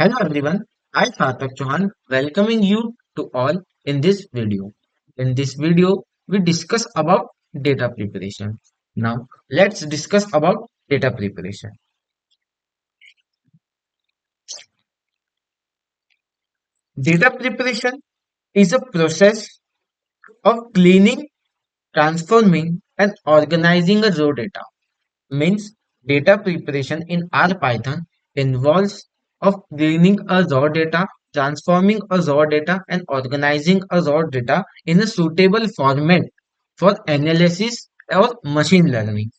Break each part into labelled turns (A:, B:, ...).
A: Hello everyone, I Sarthak Chauhan welcoming you to all in this video. In this video, we discuss about data preparation. Now, let's discuss about data preparation. Data preparation is a process of cleaning, transforming, and organizing a raw data. Means data preparation in R Python involves of cleaning a raw data, transforming a raw data, and organizing a raw data in a suitable format for analysis or machine learning.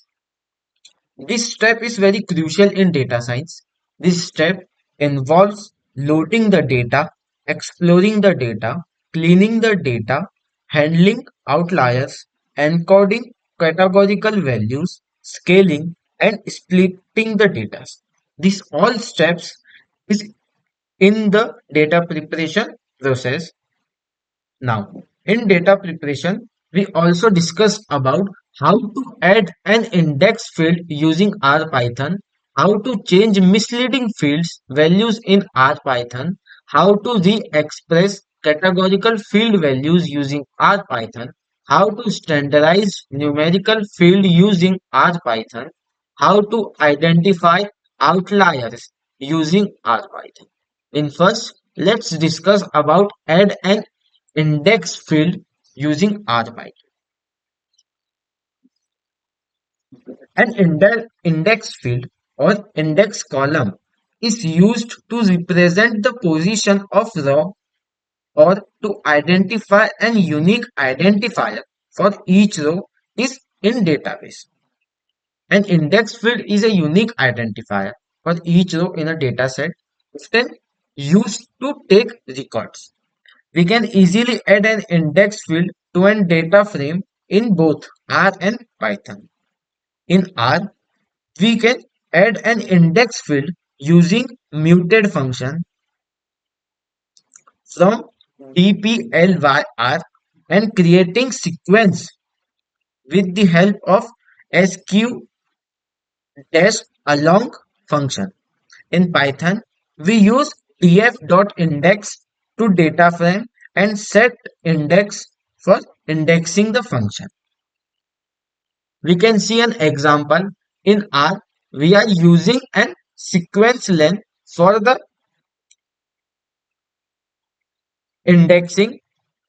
A: This step is very crucial in data science. This step involves loading the data, exploring the data, cleaning the data, handling outliers, encoding categorical values, scaling, and splitting the data. These all steps is in the data preparation process. Now, in data preparation, we also discussed about how to add an index field using RPython, how to change misleading fields values in RPython, how to re-express categorical field values using RPython, how to standardize numerical field using RPython, how to identify outliers using RPython. In first, let's discuss about add an index field using RPython. An index field or index column is used to represent the position of row or to identify an unique identifier for each row is in database. An index field is a unique identifier for each row in a dataset, often used to take records. We can easily add an index field to a data frame in both R and Python. In R, we can add an index field using muted function from dplyr and creating sequence with the help of sq-along function. In Python, we use df.index to data frame and set index for indexing the function. We can see an example in R. We are using an sequence length for the indexing,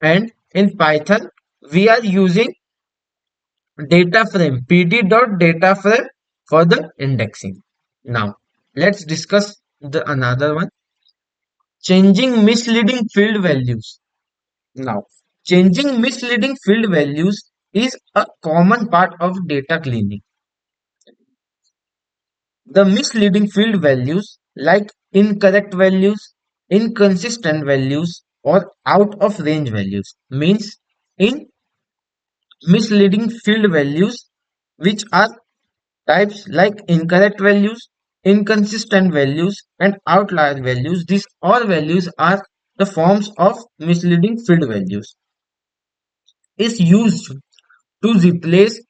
A: and in Python we are using data frame pd.dataframe for the indexing. Now let's discuss the another one, changing misleading field values. Now, changing misleading field values is a common part of data cleaning. The misleading field values like incorrect values, inconsistent values, or out of range values means in misleading field values, which are types like incorrect values, inconsistent values, and outlier values. These all values are the forms of misleading field values. Is used to replace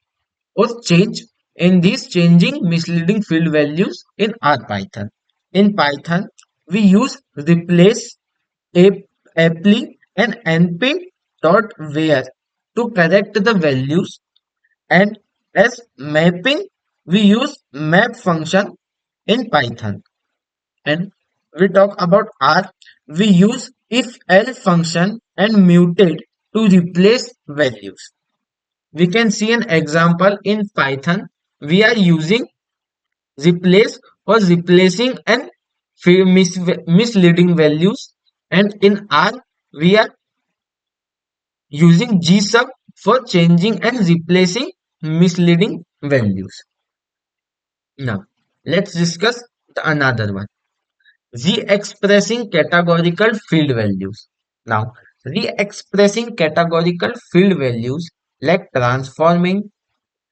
A: or change in these changing misleading field values in R Python. In Python, we use replace, apply, and np.where to correct the values, and as mapping we use map function in Python. And we talk about R, we use if else function and mutate to replace values. We can see an example in Python. We are using replace or replacing and misleading values, and in R we are using gsub for changing and replacing misleading values. Now let's discuss the another one, re-expressing categorical field values. Now re-expressing categorical field values like transforming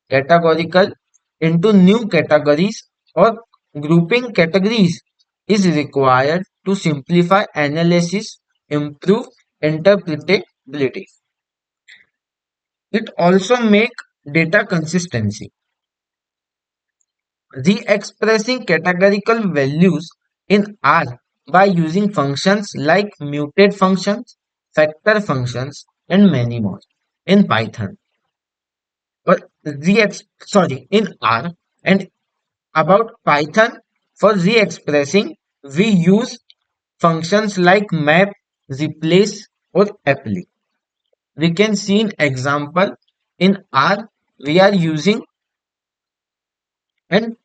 A: categorical into new categories or grouping categories is required to simplify analysis, improve interpretability. It also make data consistency. Re-expressing categorical values in R by using functions like muted functions, factor functions, and many more in Python. But in R, and about Python for re-expressing, we use functions like map, replace, or apply. We can see an example in R. We are using an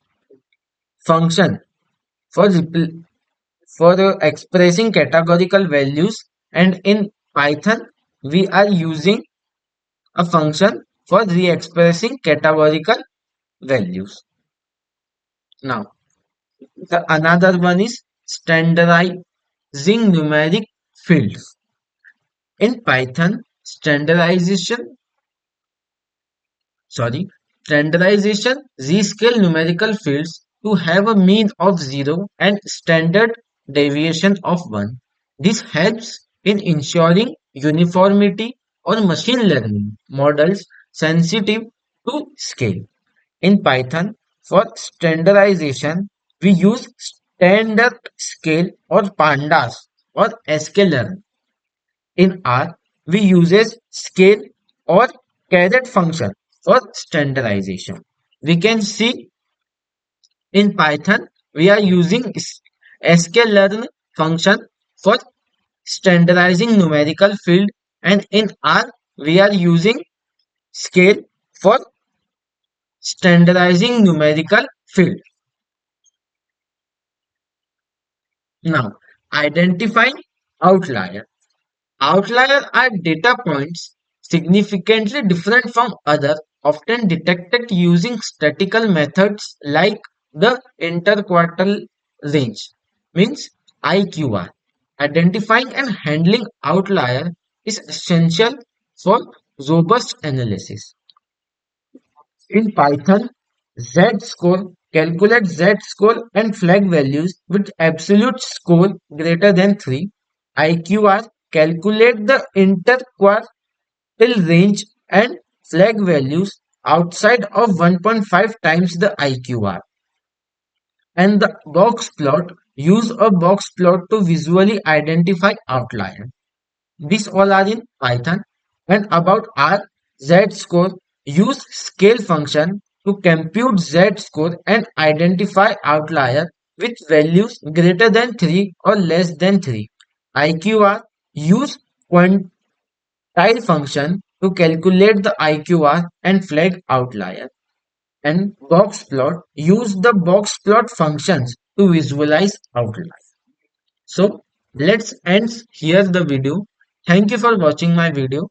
A: function for expressing categorical values, and in Python we are using a function for re-expressing categorical values. Now, the another one is standardizing numeric fields. In Python, sorry, standardization rescale numerical fields to have a mean of 0 and standard deviation of 1. This helps in ensuring uniformity on machine learning models sensitive to scale. In Python, for standardization, we use standard scale or pandas or sklearn. In R, we uses scale or caret function for standardization. We can see in Python, we are using sklearn function for standardizing numerical field, and in R, we are using scale for standardizing numerical field. Now, identifying outlier. Outliers are data points significantly different from other, often detected using statistical methods like the interquartile range, means IQR. Identifying and handling outlier is essential for robust analysis. In Python, z-score calculates z-score and flag values with absolute score greater than 3. IQR calculate the interquartile range and flag values outside of 1.5 times the IQR. And the box plot use a box plot to visually identify outlier. These all are in Python. And about R, z-score use scale function to compute z-score and identify outlier with values greater than 3 or less than 3. IQR use quantile function to calculate the IQR and flag outlier. And box plot use the box plot functions to visualize outlier. So let's end here the video. Thank you for watching my video.